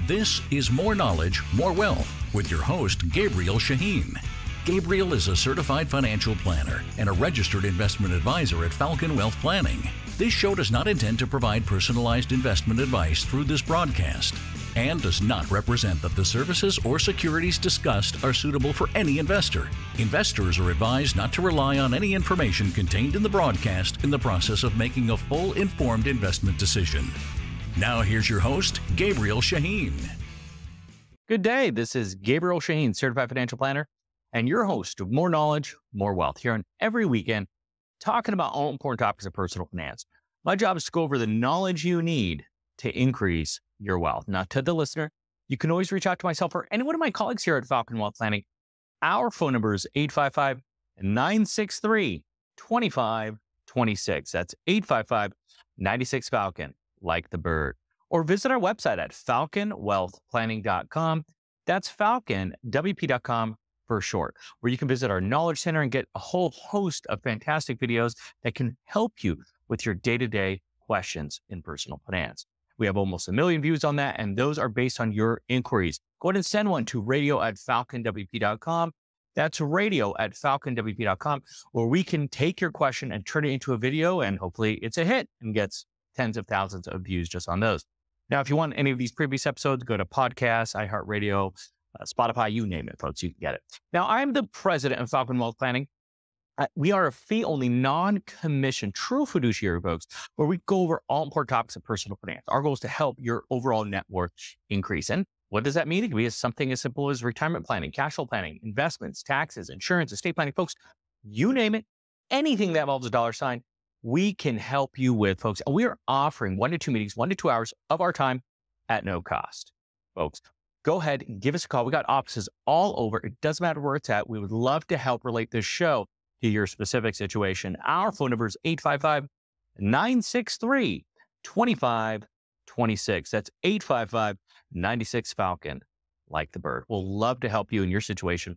This is More Knowledge, More Wealth with your host, Gabriel Shahin. Gabriel is a certified financial planner and a registered investment advisor at Falcon Wealth Planning. This show does not intend to provide personalized investment advice through this broadcast and does not represent that the services or securities discussed are suitable for any investor. Investors are advised not to rely on any information contained in the broadcast in the process of making a full informed investment decision. Now here's your host, Gabriel Shahin. Good day. This is Gabriel Shahin, certified financial planner, and your host of More Knowledge, More Wealth, here on every weekend, talking about all important topics of personal finance. My job is to go over the knowledge you need to increase your wealth. Now, to the listener, you can always reach out to myself or any one of my colleagues here at Falcon Wealth Planning. Our phone number is 855-963-2526. That's 855-96-FALCON, like the bird. Or visit our website at falconwealthplanning.com. That's falconwp.com for short, where you can visit our knowledge center and get a whole host of fantastic videos that can help you with your day-to-day questions in personal finance. We have almost 1 million views on that, and those are based on your inquiries. Go ahead and send one to radio@falconwp.com. That's radio@falconwp.com, where we can take your question and turn it into a video, and hopefully it's a hit and gets tens of thousands of views just on those. Now, if you want any of these previous episodes, go to podcasts, iHeartRadio, Spotify, you name it, folks, you can get it. Now, I'm the president of Falcon Wealth Planning. We are a fee-only, non-commission, true fiduciary, folks, where we go over all important topics of personal finance. Our goal is to help your overall net worth increase. And what does that mean? It can be something as simple as retirement planning, cash flow planning, investments, taxes, insurance, estate planning, folks, you name it, anything that involves a dollar sign, we can help you with, folks. And we are offering 1 to 2 meetings, 1 to 2 hours of our time at no cost, folks. Go ahead and give us a call. We got offices all over. It doesn't matter where it's at. We would love to help relate this show to your specific situation. Our phone number is 855-963-2526. That's 855-96-FALCON, like the bird. We'll love to help you in your situation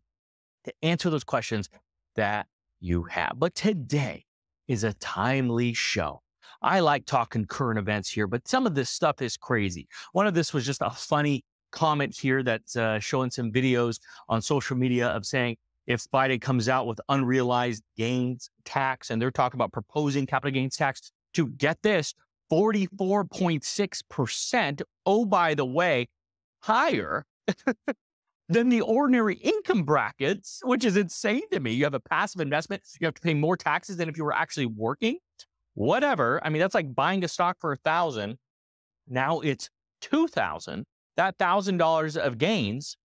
to answer those questions that you have. But today is a timely show. I like talking current events here, but some of this stuff is crazy. One of this was just a funny comment here that's showing some videos on social media of saying if Biden comes out with unrealized gains tax, and they're talking about proposing capital gains tax to, get this, 44.6%, oh, by the way, higher than the ordinary income brackets, which is insane to me. You have a passive investment, you have to pay more taxes than if you were actually working. Whatever. I mean, that's like buying a stock for $1,000. Now it's $2,000. That $1,000 of gains,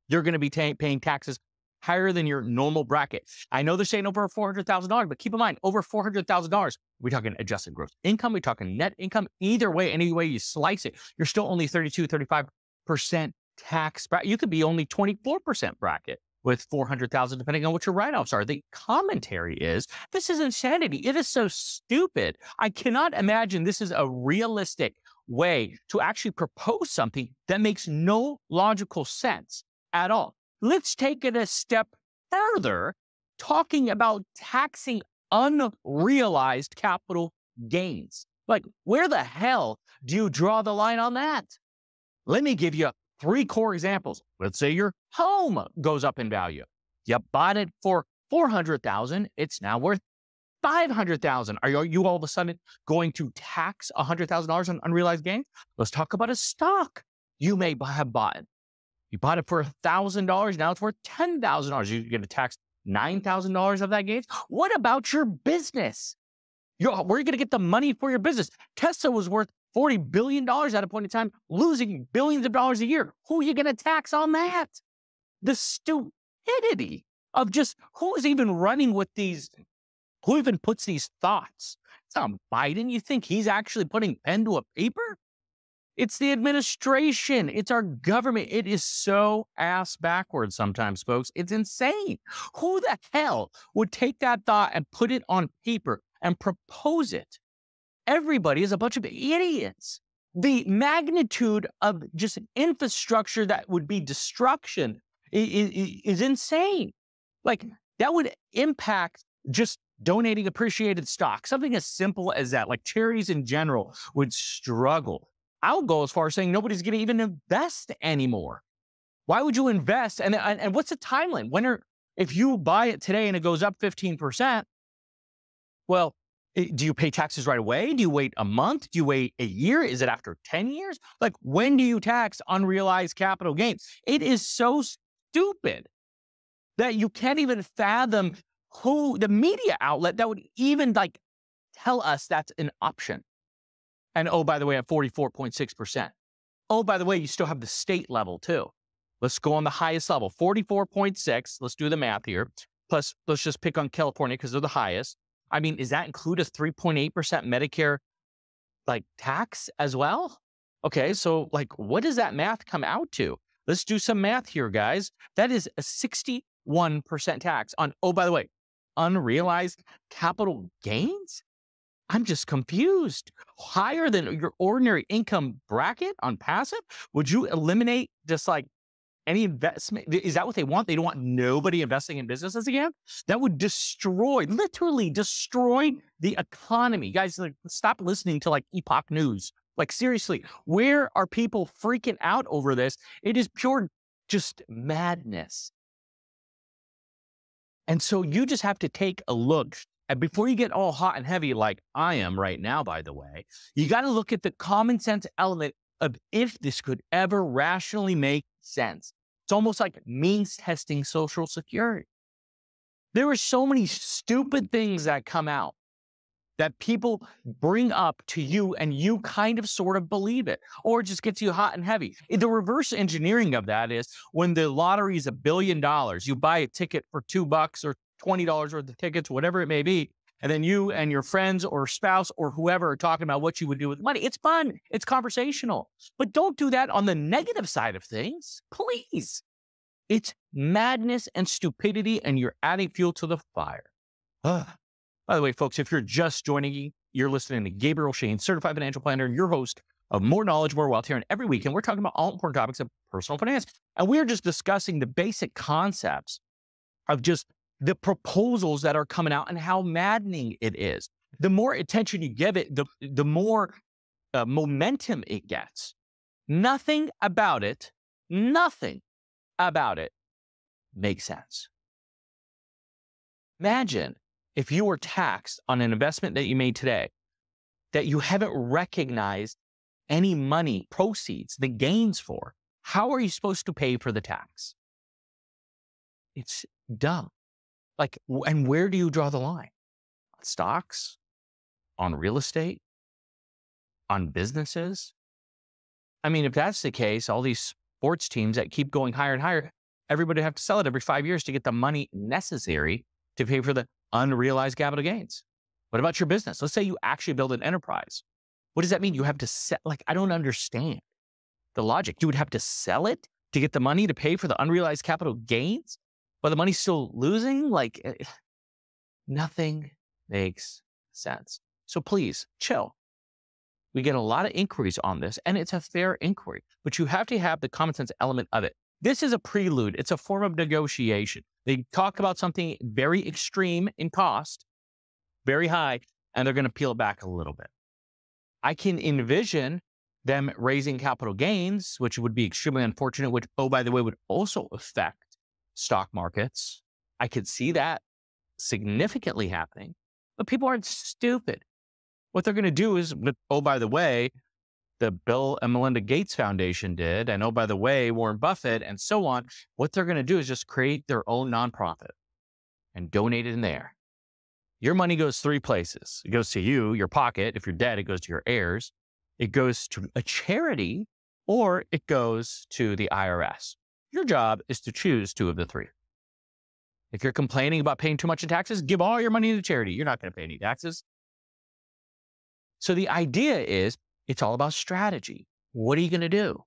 you're going to be paying taxes higher than your normal bracket. I know they're saying over $400,000, but keep in mind, over $400,000, we're talking adjusted gross income, we're talking net income. Either way, any way you slice it, you're still only 32, 35% tax bracket. You could be only 24% bracket with $400,000, depending on what your write-offs are. The commentary is, this is insanity. It is so stupid. I cannot imagine this is a realistic way to actually propose something that makes no logical sense at all. Let's take it a step further, talking about taxing unrealized capital gains. Like, where the hell do you draw the line on that? Let me give you 3 core examples. Let's say your home goes up in value. You bought it for $400,000. It's now worth $500,000. Are you all of a sudden going to tax $100,000 on unrealized gains? Let's talk about a stock you may have bought. You bought it for $1,000. Now it's worth $10,000. You're going to tax $9,000 of that gains. What about your business? Where are you going to get the money for your business? Tesla was worth $40 billion at a point in time, losing billions of dollars a year. Who are you going to tax on that? The stupidity of just who is even running with these, who even puts these thoughts? It's not Biden. You think he's actually putting pen to a paper? It's the administration. It's our government. It is so ass backwards sometimes, folks. It's insane. Who the hell would take that thought and put it on paper and propose it? Everybody is a bunch of idiots. The magnitude of just an infrastructure that would be destruction is insane. Like, that would impact just donating appreciated stock. Something as simple as that, like charities in general would struggle I'll go as far as saying nobody's going to even invest anymore. Why would you invest? And what's the timeline? If you buy it today and it goes up 15%, well, do you pay taxes right away? Do you wait a month? Do you wait a year? Is it after 10 years? Like, when do you tax unrealized capital gains? It is so stupid that you can't even fathom who the media outlet that would even like tell us that's an option. And oh, by the way, at 44.6%. Oh, by the way, you still have the state level too. Let's go on the highest level, 44.6. Let's do the math here. Plus, let's just pick on California because they're the highest. I mean, does that include a 3.8% Medicare like tax as well? Okay, so like, what does that math come out to? Let's do some math here, guys. That is a 61% tax on, oh, by the way, unrealized capital gains? I'm just confused. Higher than your ordinary income bracket on passive? Would you eliminate just like any investment? Is that what they want? They don't want nobody investing in businesses again? That would destroy, literally destroy the economy. Guys, like, stop listening to like Epoch News. Like, seriously, where are people freaking out over this? It is pure just madness. And so you just have to take a look. And before you get all hot and heavy, like I am right now, by the way, you got to look at the common sense element of if this could ever rationally make sense. It's almost like means testing Social Security. There are so many stupid things that come out that people bring up to you and you kind of sort of believe it, or it just gets you hot and heavy. The reverse engineering of that is when the lottery is $1 billion, you buy a ticket for $2 or $20 worth of tickets, whatever it may be, and then you and your friends or spouse or whoever are talking about what you would do with money. It's fun. It's conversational. But don't do that on the negative side of things, please. It's madness and stupidity, and you're adding fuel to the fire. By the way, folks, if you're just joining me, you're listening to Gabriel Shahin, certified financial planner, and your host of More Knowledge, More Wealth here. And every weekend, we're talking about all important topics of personal finance. And we're just discussing the basic concepts of just the proposals that are coming out and how maddening it is. The more attention you give it, the more momentum it gets. Nothing about it makes sense. Imagine if you were taxed on an investment that you made today, that you haven't recognized any money, proceeds, the gains for. How are you supposed to pay for the tax? It's dumb. Like, and where do you draw the line? On stocks? On real estate? On businesses? I mean, if that's the case, all these sports teams that keep going higher and higher, everybody have to sell it every 5 years to get the money necessary to pay for the unrealized capital gains. What about your business? Let's say you actually build an enterprise. What does that mean? You have to sell, like, I don't understand the logic. You would have to sell it to get the money to pay for the unrealized capital gains? But the money's still losing? Like, nothing makes sense. So please, chill. We get a lot of inquiries on this, and it's a fair inquiry, but you have to have the common sense element of it. This is a prelude. It's a form of negotiation. They talk about something very extreme in cost, very high, and they're going to peel it back a little bit. I can envision them raising capital gains, which would be extremely unfortunate, which, oh, by the way, would also affect stock markets. I could see that significantly happening, but people aren't stupid. What they're going to do is, oh, by the way, the Bill and Melinda Gates Foundation did, and oh, by the way, Warren Buffett, and so on. What they're going to do is just create their own nonprofit and donate it in there. Your money goes three places. It goes to you, your pocket. If you're dead, it goes to your heirs. It goes to a charity, or it goes to the IRS. Your job is to choose two of the three. If you're complaining about paying too much in taxes, give all your money to charity. You're not going to pay any taxes. So the idea is, it's all about strategy. What are you going to do?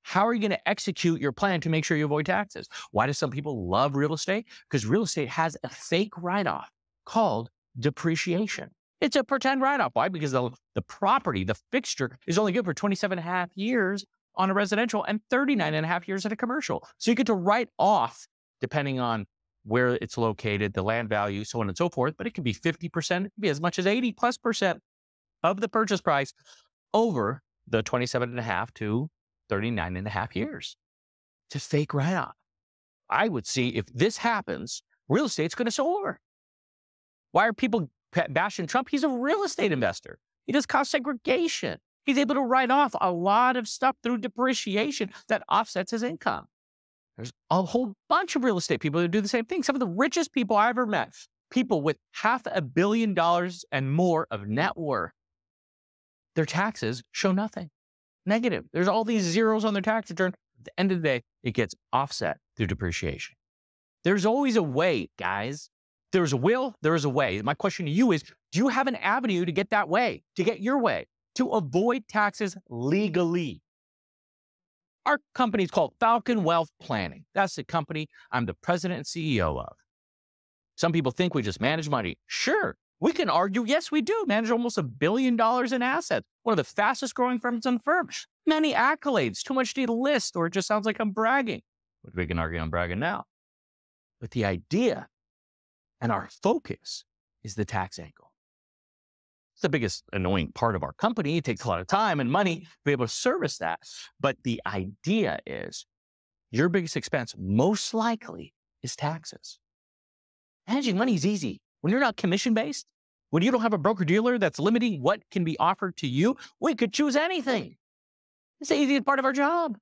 How are you going to execute your plan to make sure you avoid taxes? Why do some people love real estate? Because real estate has a fake write-off called depreciation. It's a pretend write-off. Why? Because the property, the fixture, is only good for 27 and a half years on a residential and 39 and a half years at a commercial. So you get to write off, depending on where it's located, the land value, so on and so forth, but it can be 50%, it can be as much as 80+% of the purchase price over the 27.5 to 39.5 years to fake write-off. I would see if this happens, real estate's going to soar. Why are people bashing Trump? He's a real estate investor. He does cost segregation. He's able to write off a lot of stuff through depreciation that offsets his income. There's a whole bunch of real estate people who do the same thing. Some of the richest people I ever met, people with $500 million and more of net worth, their taxes show nothing. Negative. There's all these zeros on their tax return. At the end of the day, it gets offset through depreciation. There's always a way, guys. There's a will, there is a way. My question to you is, do you have an avenue to get that way, to get your way, to avoid taxes legally? Our company is called Falcon Wealth Planning. That's the company I'm the president and CEO of. Some people think we just manage money. Sure, we can argue, yes, we do manage almost $1 billion in assets. One of the fastest growing firms in the firm. Many accolades, too much to list, or it just sounds like I'm bragging. But we can argue I'm bragging now. But the idea and our focus is the tax angle. It's the biggest annoying part of our company. It takes a lot of time and money to be able to service that. But the idea is your biggest expense most likely is taxes. Managing money is easy. When you're not commission-based, when you don't have a broker-dealer that's limiting what can be offered to you, we could choose anything. It's the easiest part of our job.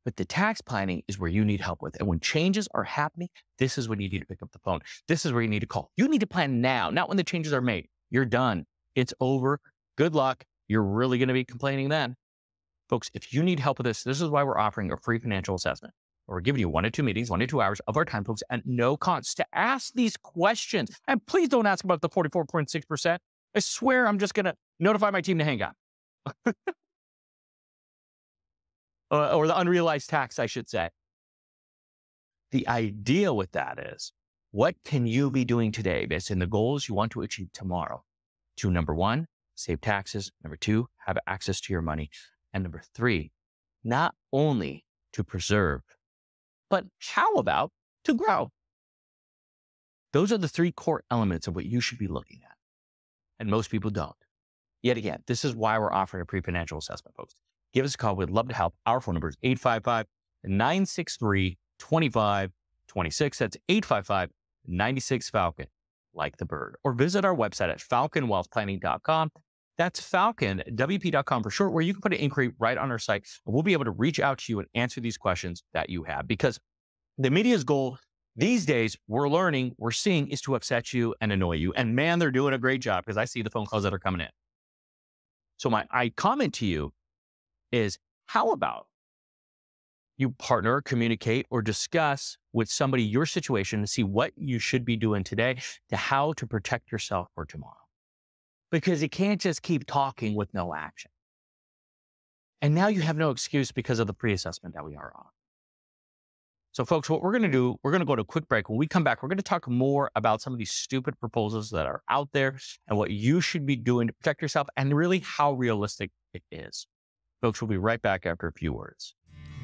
But the tax planning is where you need help with. And when changes are happening, this is when you need to pick up the phone. This is where you need to call. You need to plan now, not when the changes are made. You're done. It's over. Good luck. You're really going to be complaining then. Folks, if you need help with this is why we're offering a free financial assessment. We're giving you 1 to 2 meetings, 1 to 2 hours of our time, folks, at no cost to ask these questions. And please don't ask about the 44.6%. I swear I'm just going to notify my team to hang up. Or the unrealized tax, I should say. The idea with that is, what can you be doing today based on the goals you want to achieve tomorrow? To number 1, save taxes. Number 2, have access to your money. And number 3, not only to preserve, but how about to grow? Those are the 3 core elements of what you should be looking at. And most people don't. Yet again, this is why we're offering a pre-financial assessment, folks. Give us a call. We'd love to help. Our phone number is 855-963-2526. That's 855-96-FALCON, like the bird. Or visit our website at falconwealthplanning.com. That's falconwp.com for short, where you can put an inquiry right on our site, and we'll be able to reach out to you and answer these questions that you have. Because the media's goal these days, we're learning, we're seeing, is to upset you and annoy you. And man, they're doing a great job, because I see the phone calls that are coming in. So my comment to you is, how about you partner, communicate, or discuss with somebody your situation to see what you should be doing today to how to protect yourself for tomorrow. Because you can't just keep talking with no action. And now you have no excuse because of the pre-assessment that we are on. So folks, what we're going to do, we're going to go to a quick break. When we come back, we're going to talk more about some of these stupid proposals that are out there and what you should be doing to protect yourself and really how realistic it is. Folks, we'll be right back after a few words.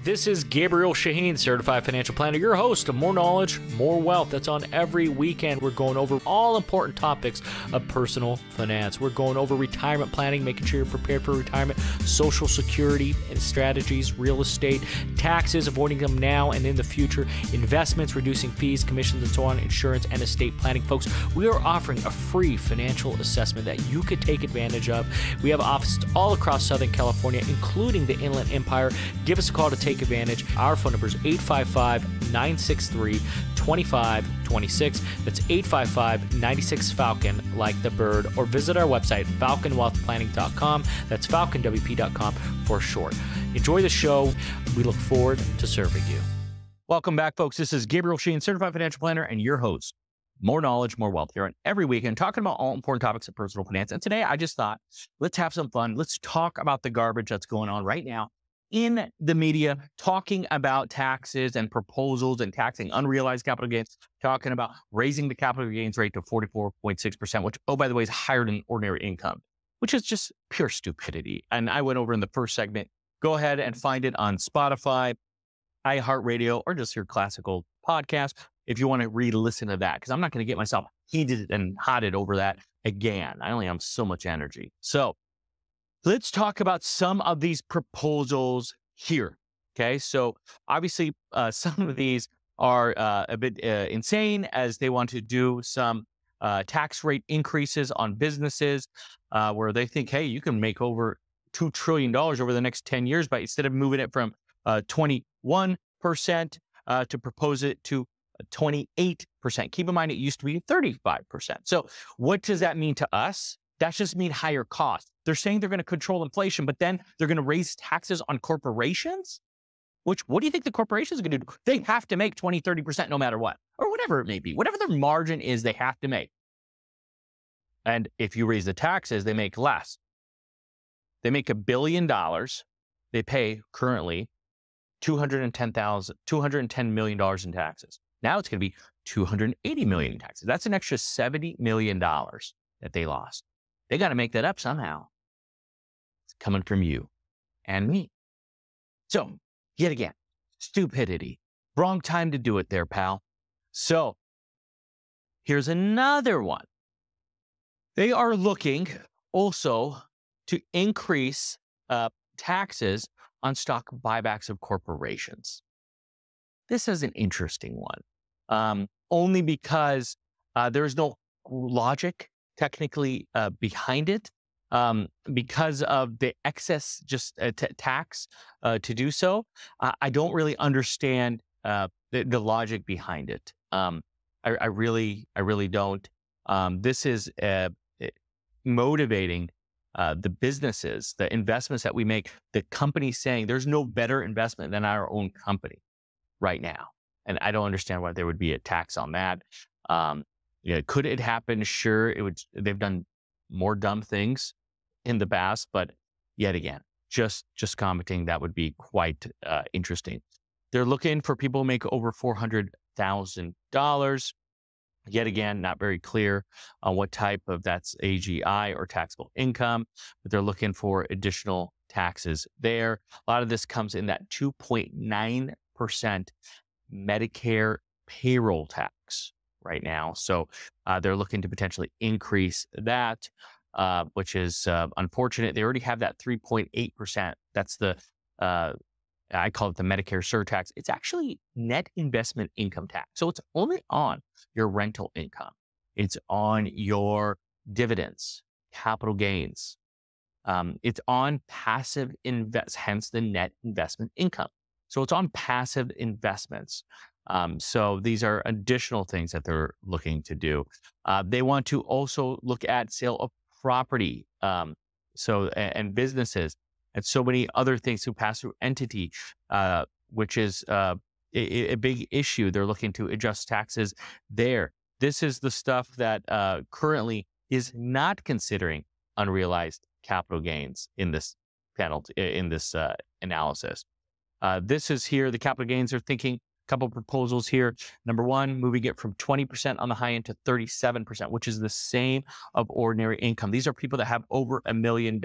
This is Gabriel Shahin, Certified Financial Planner, your host of More Knowledge, More Wealth. That's on every weekend. We're going over all important topics of personal finance. We're going over retirement planning, making sure you're prepared for retirement, Social Security and strategies, real estate, taxes, avoiding them now and in the future, investments, reducing fees, commissions, and so on, insurance, and estate planning. Folks, we are offering a free financial assessment that you could take advantage of. We have offices all across Southern California, including the Inland Empire. Give us a call to take advantage. Our phone number is 855-963-2526. That's 855-96-FALCON, like the bird, or visit our website, falconwealthplanning.com. That's falconwp.com for short. Enjoy the show. We look forward to serving you. Welcome back, folks. This is Gabriel Shahin, Certified Financial Planner, and your host. More Knowledge, More Wealth here on every weekend, talking about all important topics of personal finance. And today I just thought, let's have some fun. Let's talk about the garbage that's going on right now in the media, talking about taxes and proposals and taxing unrealized capital gains, talking about raising the capital gains rate to 44.6%, which, oh, by the way, is higher than ordinary income, which is just pure stupidity. And I went over in the first segment. Go ahead and find it on Spotify, iHeartRadio, or just your classical podcast if you want to re-listen to that, because I'm not going to get myself heated and hotted over that again. I only have so much energy. So Let's talk about some of these proposals here. Okay, so obviously some of these are a bit insane, as they want to do some tax rate increases on businesses where they think, hey, you can make over $2 trillion over the next 10 years, but instead of moving it from 21% to propose it to 28%. Keep in mind, it used to be 35%. So what does that mean to us? That just means higher costs. They're saying they're going to control inflation, but then they're going to raise taxes on corporations? What do you think the corporations are going to do? They have to make 20, 30% no matter what, or whatever it may be. Whatever their margin is, they have to make. And if you raise the taxes, they make less. They make $1 billion. They pay currently $210 million in taxes. Now it's going to be $280 million in taxes. That's an extra $70 million that they lost. They got to make that up somehow. It's coming from you and me. So, yet again, stupidity. Wrong time to do it there, pal. So, here's another one. They are looking also to increase taxes on stock buybacks of corporations. This is an interesting one, only because there's no logic technically behind it, because of the excess tax to do so. I don't really understand the logic behind it. I really don't. This is motivating the businesses, the investments that we make, the companies saying there's no better investment than our own company right now. And I don't understand why there would be a tax on that. Could it happen? Sure, it would. They've done more dumb things in the past, but yet again, just commenting, that would be quite interesting. They're looking for people who make over $400,000. Yet again, not very clear on what type of that's AGI or taxable income, but they're looking for additional taxes there. A lot of this comes in that 2.9% Medicare payroll tax right now. So they're looking to potentially increase that, which is unfortunate. They already have that 3.8%. That's the I call it the Medicare surtax. It's actually net investment income tax. So it's only on your rental income. It's on your dividends, capital gains. It's on passive hence the net investment income. So it's on passive investments. So these are additional things that they're looking to do. They want to also look at sale of property, and businesses, and so many other things who pass through entity, which is a big issue. They're looking to adjust taxes there. This is the stuff that currently is not considering unrealized capital gains in this penalty, in this analysis. This is here. The capital gains are thinking a couple proposals here. Number one, moving it from 20% on the high end to 37%, which is the same of ordinary income. These are people that have over $1 million.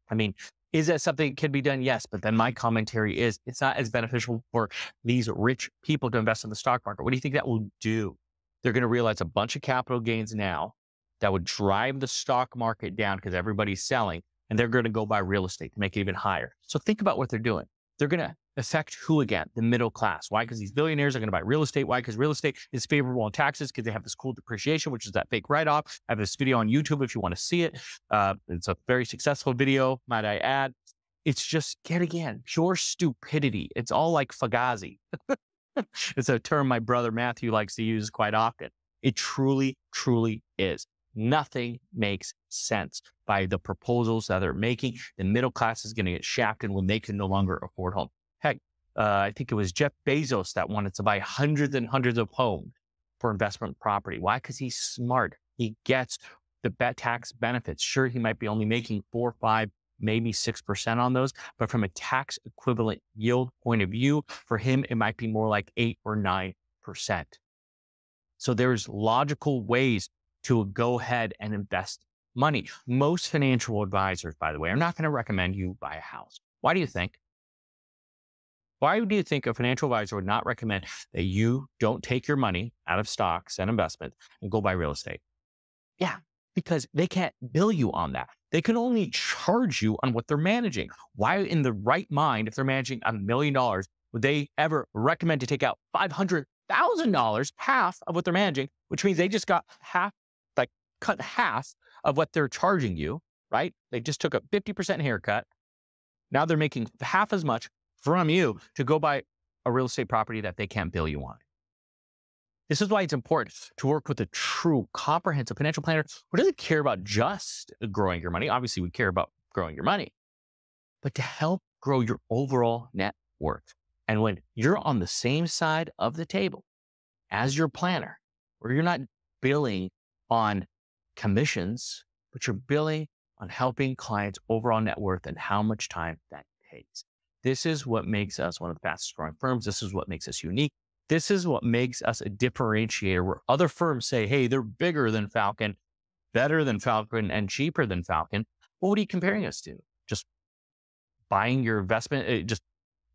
I mean, is that something that can be done? Yes. But then my commentary is it's not as beneficial for these rich people to invest in the stock market. What do you think that will do? They're going to realize a bunch of capital gains now that would drive the stock market down because everybody's selling, and they're going to go buy real estate to make it even higher. So think about what they're doing. They're going to affect who again? The middle class. Why? Because these billionaires are going to buy real estate. Why? Because real estate is favorable in taxes because they have this cool depreciation, which is that fake write-off. I have this video on YouTube if you want to see it. It's a very successful video, might I add. It's just, yet again, pure stupidity. It's all like Fugazi. It's a term my brother Matthew likes to use quite often. It truly, truly is. Nothing makes sense by the proposals that they're making. The middle class is going to get shafted when they can no longer afford home. Heck, I think it was Jeff Bezos that wanted to buy hundreds and hundreds of homes for investment property. Why? Because he's smart. He gets the tax benefits. Sure, he might be only making 4, 5, maybe 6% on those, but from a tax equivalent yield point of view, for him, it might be more like 8 or 9%. So there's logical ways to go ahead and invest money. Most financial advisors, by the way, are not going to recommend you buy a house. Why do you think? Why do you think a financial advisor would not recommend that you don't take your money out of stocks and investments and go buy real estate? Yeah, because they can't bill you on that. They can only charge you on what they're managing. Why in the right mind, if they're managing $1 million, would they ever recommend to take out $500,000, half of what they're managing, which means they just got cut half of what they're charging you, right? They just took a 50% haircut. Now they're making half as much from you to go buy a real estate property that they can't bill you on. This is why it's important to work with a true comprehensive financial planner who doesn't care about just growing your money. Obviously, we care about growing your money, but to help grow your overall net worth. And when you're on the same side of the table as your planner, where you're not billing on commissions, but you're billing on helping clients' overall net worth and how much time that takes. This is what makes us one of the fastest growing firms. This is what makes us unique. This is what makes us a differentiator where other firms say, hey, they're bigger than Falcon, better than Falcon, and cheaper than Falcon. Well, what are you comparing us to? Just buying your investment, just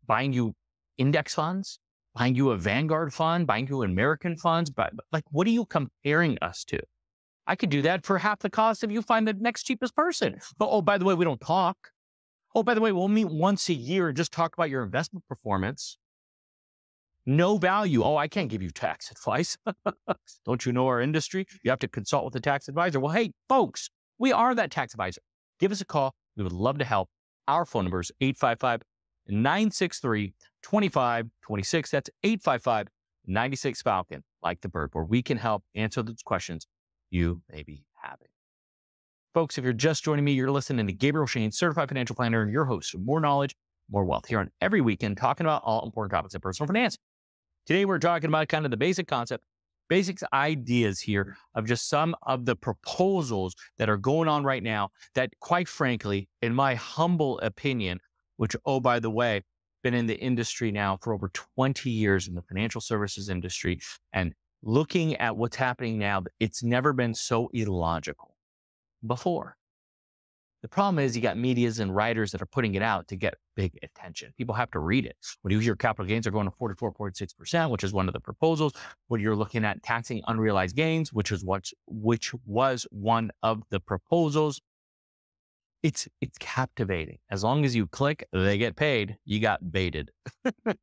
buying you index funds, buying you a Vanguard fund, buying you American funds. But like, what are you comparing us to? I could do that for half the cost if you find the next cheapest person. But, oh, by the way, we don't talk. Oh, by the way, we'll meet once a year and just talk about your investment performance. No value. Oh, I can't give you tax advice. Don't you know our industry? You have to consult with a tax advisor. Well, hey, folks, we are that tax advisor. Give us a call. We would love to help. Our phone number is 855-963-2526. That's 855-96-FALCON, like the bird, where we can help answer those questions you may be having. Folks, if you're just joining me, you're listening to Gabriel Shahin, certified financial planner, and your host of More Knowledge, More Wealth, here on every weekend, talking about all important topics of personal finance. Today, we're talking about kind of the basic concept, basics ideas here of just some of the proposals that are going on right now that, quite frankly, in my humble opinion, which, oh, by the way, been in the industry now for over 20 years in the financial services industry, and looking at what's happening now, it's never been so illogical before. The problem is you got medias and writers that are putting it out to get big attention. People have to read it. When you hear capital gains are going to 44.6%, which is one of the proposals, when you're looking at taxing unrealized gains, which was one of the proposals, it's captivating. As long as you click, they get paid. You got baited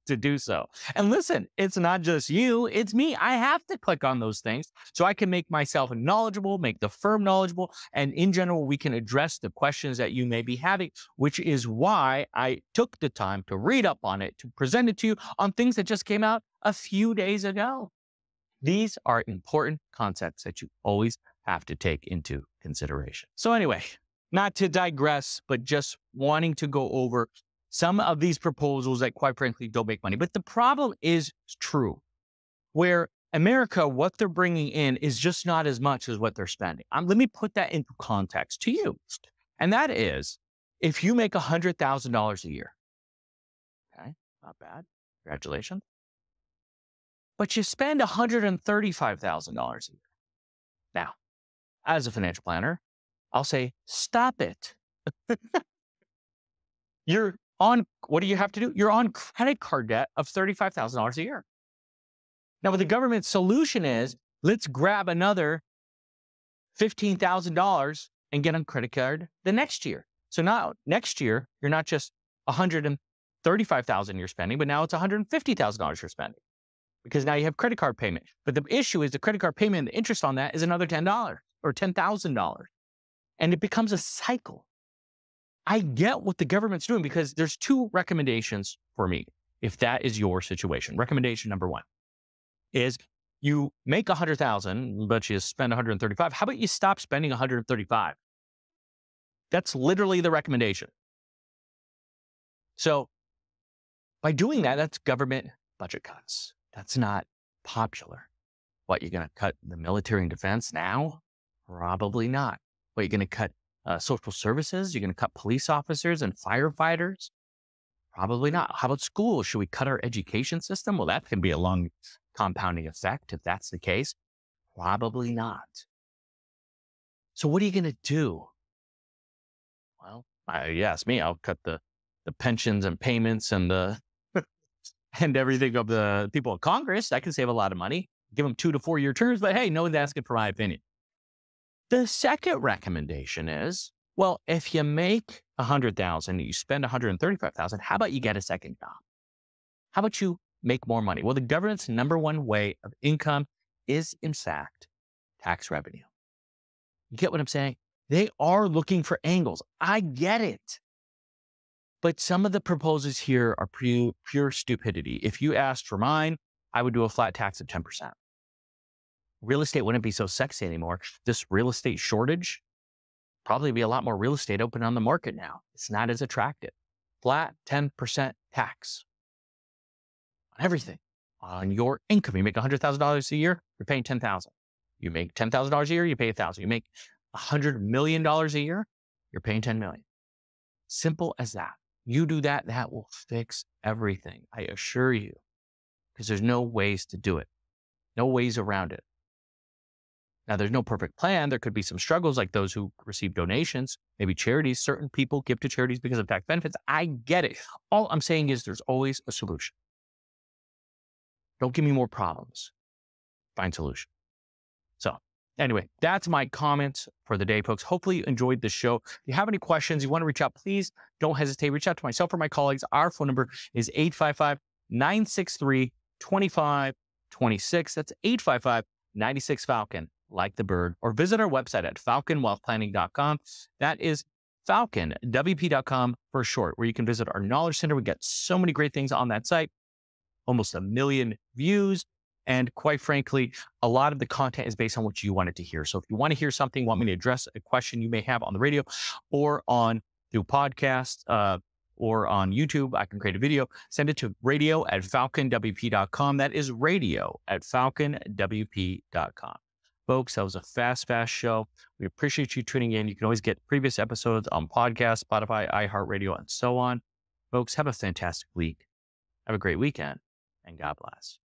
to do so. And listen, it's not just you, it's me. I have to click on those things so I can make myself knowledgeable, make the firm knowledgeable, and in general, we can address the questions that you may be having, which is why I took the time to read up on it, to present it to you on things that just came out a few days ago. These are important concepts that you always have to take into consideration. So anyway, not to digress, but just wanting to go over some of these proposals that, quite frankly, don't make money. But the problem is true, where America, what they're bringing in is just not as much as what they're spending. Let me put that into context to you. And that is, if you make $100,000 a year, okay, not bad, congratulations, but you spend $135,000 a year. Now, as a financial planner, I'll say, stop it. What do you have to do? You're on credit card debt of $35,000 a year. Now, what the government's solution is, let's grab another $15,000 and get on credit card the next year. So now next year, you're not just $135,000 you're spending, but now it's $150,000 you're spending because now you have credit card payment. But the issue is the credit card payment, the interest on that is another $10 or $10,000. And it becomes a cycle. I get what the government's doing because there's two recommendations for me, if that is your situation. Recommendation number one is you make $100,000, but you spend $135,000. How about you stop spending $135,000? That's literally the recommendation. So by doing that, that's government budget cuts. That's not popular. What, you're going to cut the military and defense now? Probably not. What, you're going to cut social services? You're going to cut police officers and firefighters? Probably not. How about schools? Should we cut our education system? Well, that can be a long compounding effect if that's the case. Probably not. So what are you going to do? Well, you ask me, I'll cut the pensions and payments and and everything of the people in Congress. I can save a lot of money. Give them 2 to 4 year terms, but hey, no one's asking for my opinion. The second recommendation is, Well, if you make 100,000, you spend 135,000, how about you get a second job? How about you make more money? Well, the government's number one way of income is, in fact, tax revenue. You get what I'm saying? They are looking for angles. I get it. But some of the proposals here are pure stupidity. If you asked for mine, I would do a flat tax of 10%. Real estate wouldn't be so sexy anymore. This real estate shortage, probably be a lot more real estate open on the market now. It's not as attractive. Flat 10% tax on everything. On your income, you make $100,000 a year, you're paying $10,000. You make $10,000 a year, you pay $1,000. You make $100 million a year, you're paying $10 million. Simple as that. You do that, that will fix everything. I assure you, because there's no ways to do it. No ways around it. Now, there's no perfect plan. There could be some struggles like those who receive donations, maybe charities. Certain people give to charities because of tax benefits. I get it. All I'm saying is there's always a solution. Don't give me more problems. Find solution. So anyway, that's my comments for the day, folks. Hopefully you enjoyed the show. If you have any questions, you want to reach out, please don't hesitate. Reach out to myself or my colleagues. Our phone number is 855-963-2526. That's 855-96-FALCON, like the bird, or visit our website at falconwealthplanning.com. That is falconwp.com for short, where you can visit our knowledge center. We got so many great things on that site, almost 1 million views. And quite frankly, a lot of the content is based on what you wanted to hear. So if you want to hear something, want me to address a question you may have on the radio or on through podcast or on YouTube, I can create a video, send it to radio@falconwp.com. That is radio@falconwp.com. Folks, that was a fast show. We appreciate you tuning in. You can always get previous episodes on podcast, Spotify, iHeartRadio, and so on. Folks, have a fantastic week. Have a great weekend, and God bless.